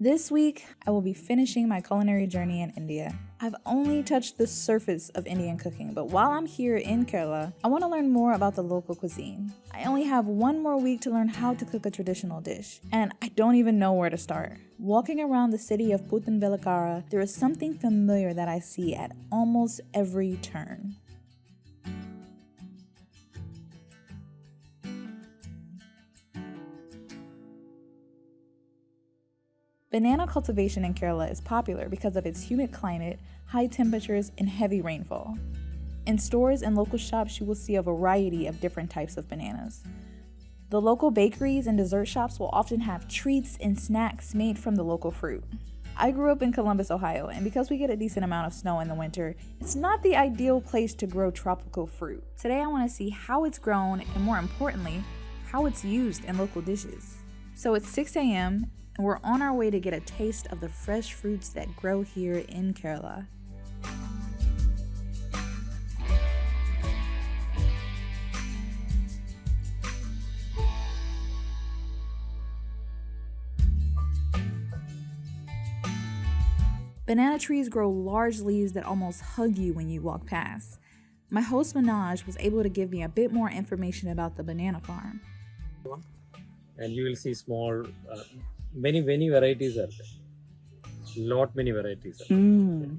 This week, I will be finishing my culinary journey in India. I've only touched the surface of Indian cooking, but while I'm here in Kerala, I want to learn more about the local cuisine. I only have one more week to learn how to cook a traditional dish, and I don't even know where to start. Walking around the city of Puthonvellikara, there is something familiar that I see at almost every turn. Banana cultivation in Kerala is popular because of its humid climate, high temperatures, and heavy rainfall. In stores and local shops, you will see a variety of different types of bananas. The local bakeries and dessert shops will often have treats and snacks made from the local fruit. I grew up in Columbus, Ohio, and because we get a decent amount of snow in the winter, it's not the ideal place to grow tropical fruit. Today I want to see how it's grown and, more importantly, how it's used in local dishes. So it's 6 a.m. and we're on our way to get a taste of the fresh fruits that grow here in Kerala. Banana trees grow large leaves that almost hug you when you walk past. My host Manoj was able to give me a bit more information about the banana farm. And you will see small, many varieties are there. Lot many varieties are there.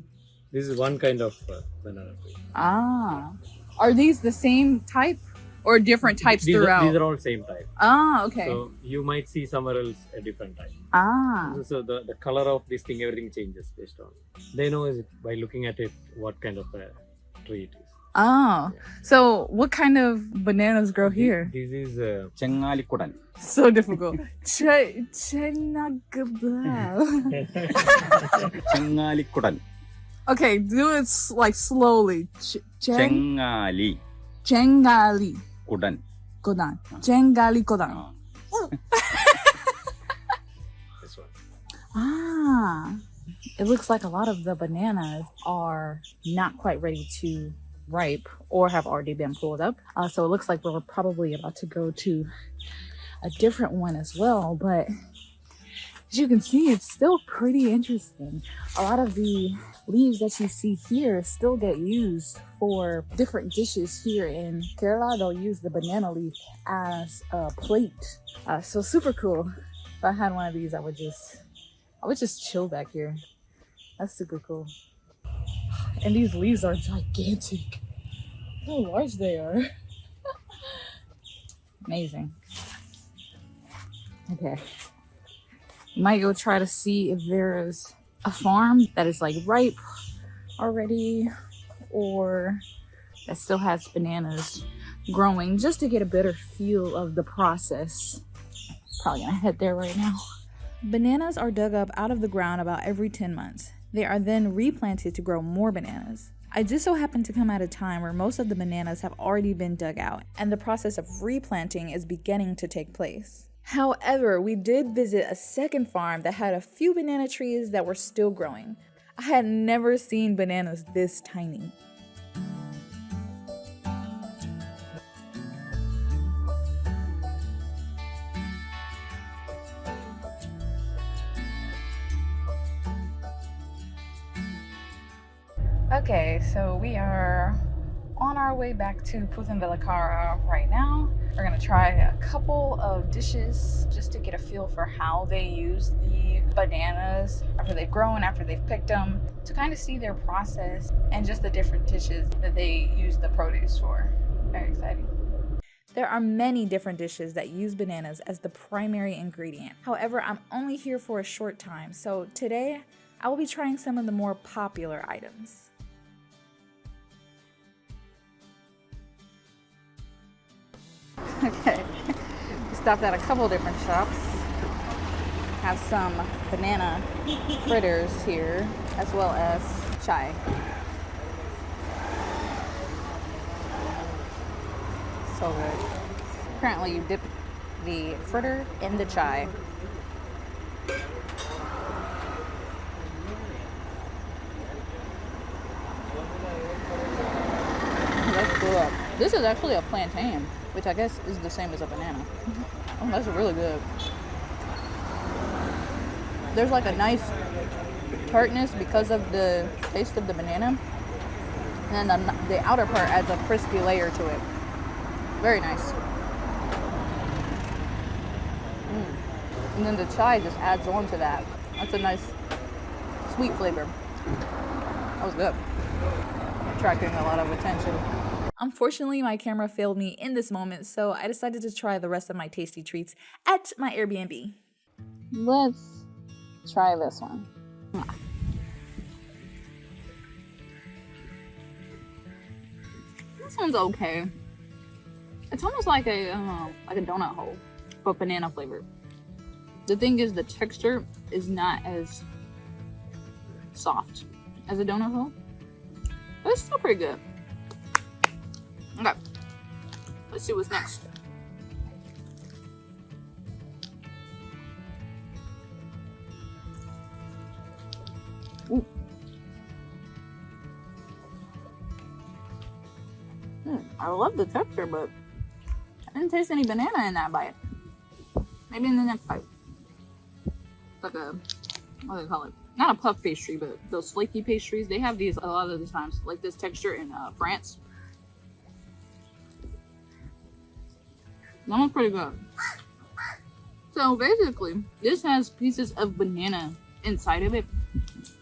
This is one kind of banana tree. Ah, are these the same type or different types throughout? These are all same type. Ah, okay. So you might see somewhere else a different type. Ah, So the color of this thing, everything changes based on. They know is by looking at it what kind of a tree it is. oh. So what kind of bananas grow here? This is Chengalikudan. So difficult. Chenagabal. Chengalikudan. Okay, do it like slowly. Chengali. Chengali Kudan. kodan. Chengali kodan. this one. Ah, it looks like a lot of the bananas are not quite ready to ripe or have already been pulled up. So it looks like we're probably about to go to a different one as well. But as you can see, it's still pretty interesting. A lot of the leaves that you see here still get used for different dishes here in Kerala. They'll use the banana leaf as a plate. So super cool. If I had one of these, I would just chill back here. That's super cool. And these leaves are gigantic. Look how large they are. Amazing. Okay. Might go try to see if there is a farm that is like ripe already or that still has bananas growing, just to get a better feel of the process. Probably gonna head there right now. Bananas are dug up out of the ground about every 10 months. They are then replanted to grow more bananas. I just so happen to come at a time where most of the bananas have already been dug out and the process of replanting is beginning to take place. However, we did visit a second farm that had a few banana trees that were still growing. I had never seen bananas this tiny. Okay, so we are on our way back to Puthonvellikara right now. We're gonna try a couple of dishes just to get a feel for how they use the bananas after they've grown, after they've picked them, to kind of see their process and just the different dishes that they use the produce for. Very exciting. There are many different dishes that use bananas as the primary ingredient. However, I'm only here for a short time, so today I will be trying some of the more popular items. Okay, we stopped at a couple different shops. Have some banana fritters here, as well as chai. So good. Apparently you dip the fritter in the chai. Let's go up. This is actually a plantain, which I guess is the same as a banana. Oh, that's really good. There's like a nice tartness because of the taste of the banana. And then the outer part adds a crispy layer to it. Very nice. And then the chai just adds on to that. That's a nice sweet flavor. That was good. Attracting a lot of attention. Unfortunately, my camera failed me in this moment, so I decided to try the rest of my tasty treats at my Airbnb. Let's try this one. This one's okay. It's almost like a donut hole, but banana flavored. The thing is, the texture is not as soft as a donut hole, but it's still pretty good. Okay, let's see what's next. Ooh. I love the texture, but I didn't taste any banana in that bite. Maybe in the next bite. It's like a, what do they call it? Not a puff pastry, but those flaky pastries. They have these a lot of the times, like this texture in France. That one's pretty good. So basically, this has pieces of banana inside of it.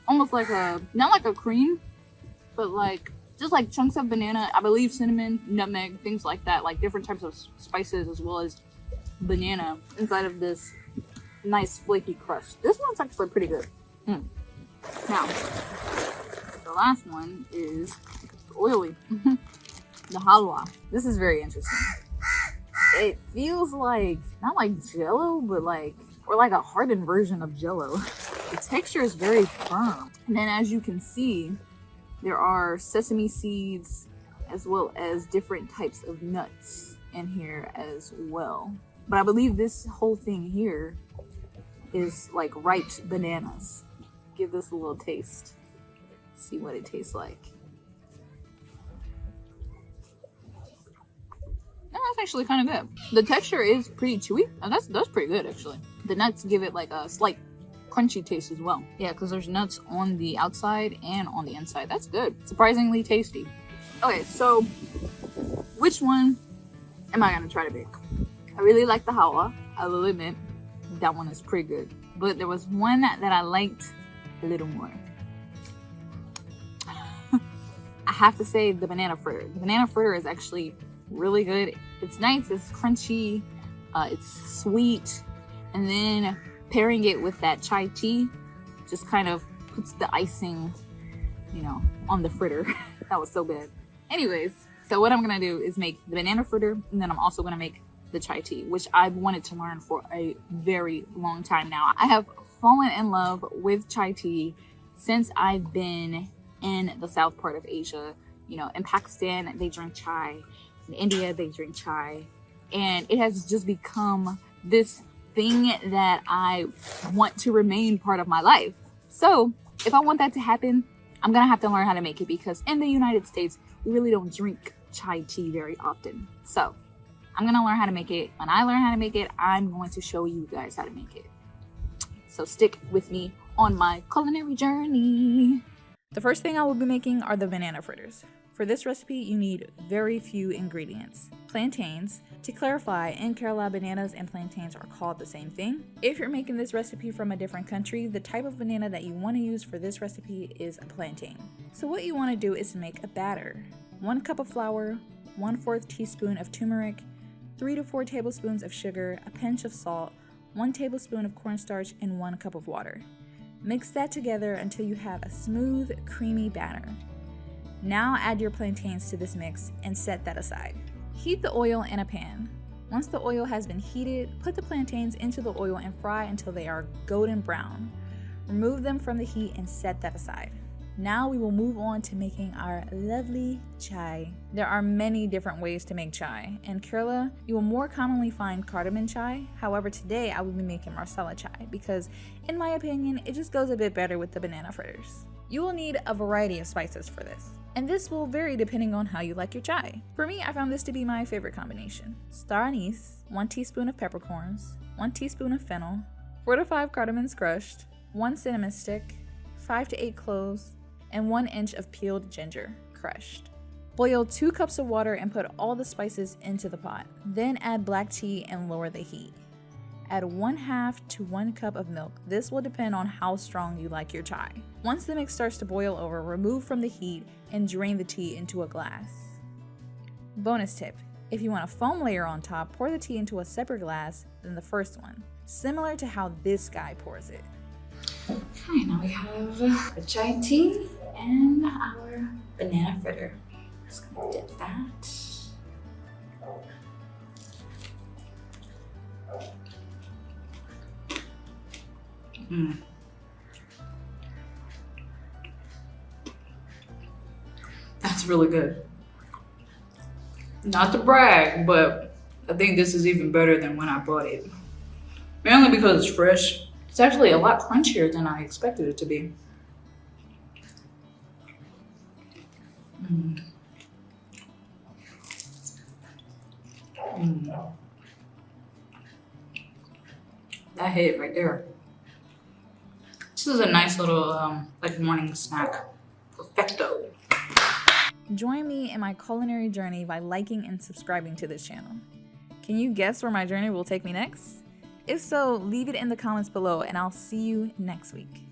Almost like a, not like a cream, but like, just like chunks of banana, I believe cinnamon, nutmeg, things like that, like different types of spices as well as banana inside of this nice flaky crust. This one's actually pretty good. Now, the last one is oily. The halwa. This is very interesting. It feels like, not like jello, but like, or like a hardened version of jello. The texture is very firm. And then as you can see, there are sesame seeds as well as different types of nuts in here as well. But I believe this whole thing here is like ripe bananas. Give this a little taste. See what it tastes like. No, that's actually kind of good. The texture is pretty chewy. And that's pretty good actually. The nuts give it like a slight crunchy taste as well. Yeah, because there's nuts on the outside and on the inside. That's good. Surprisingly tasty. Okay, so which one am I gonna try to bake? I really like the halwa. I will admit that one is pretty good. But there was one that I liked a little more. I have to say the banana fritter. The banana fritter is actually really good. It's nice, it's crunchy, it's sweet, and then pairing it with that chai tea just kind of puts the icing, you know, on the fritter. That was so bad. Anyways, so what I'm gonna do is make the banana fritter, and then I'm also gonna make the chai tea, which I've wanted to learn for a very long time now. I have fallen in love with chai tea since I've been in the south part of Asia. You know, in Pakistan, they drink chai. In India, they drink chai. And it has just become this thing that I want to remain part of my life. So if I want that to happen, I'm gonna have to learn how to make it, because in the United States, we really don't drink chai tea very often. So I'm gonna learn how to make it. When I learn how to make it, I'm going to show you guys how to make it. So stick with me on my culinary journey. The first thing I will be making are the banana fritters. For this recipe, you need very few ingredients. Plantains. To clarify, in Kerala, bananas and plantains are called the same thing. If you're making this recipe from a different country, the type of banana that you want to use for this recipe is a plantain. So what you want to do is make a batter. 1 cup of flour, 1/4 teaspoon of turmeric, 3 to 4 tablespoons of sugar, a pinch of salt, 1 tablespoon of cornstarch, and 1 cup of water. Mix that together until you have a smooth, creamy batter. Now add your plantains to this mix and set that aside. Heat the oil in a pan. Once the oil has been heated, put the plantains into the oil and fry until they are golden brown. Remove them from the heat and set that aside. Now we will move on to making our lovely chai. There are many different ways to make chai. In Kerala, you will more commonly find cardamom chai. However, today I will be making marsala chai because, in my opinion, it just goes a bit better with the banana fritters. You will need a variety of spices for this, and this will vary depending on how you like your chai. For me, I found this to be my favorite combination. Star anise, 1 teaspoon of peppercorns, 1 teaspoon of fennel, 4 to 5 cardamoms crushed, 1 cinnamon stick, 5 to 8 cloves, and 1 inch of peeled ginger, crushed. Boil 2 cups of water and put all the spices into the pot. Then add black tea and lower the heat. Add 1/2 to 1 cup of milk. This will depend on how strong you like your chai. Once the mix starts to boil over, remove from the heat and drain the tea into a glass. Bonus tip, if you want a foam layer on top, pour the tea into a separate glass than the first one, similar to how this guy pours it. Okay, now we have the chai tea and our banana fritter. Just gonna dip that. That's really good. Not to brag, but I think this is even better than when I bought it. Mainly because it's fresh. It's actually a lot crunchier than I expected it to be. That hit right there. This is a nice little like morning snack. Perfecto. Join me in my culinary journey by liking and subscribing to this channel. Can you guess where my journey will take me next? If so, leave it in the comments below and I'll see you next week.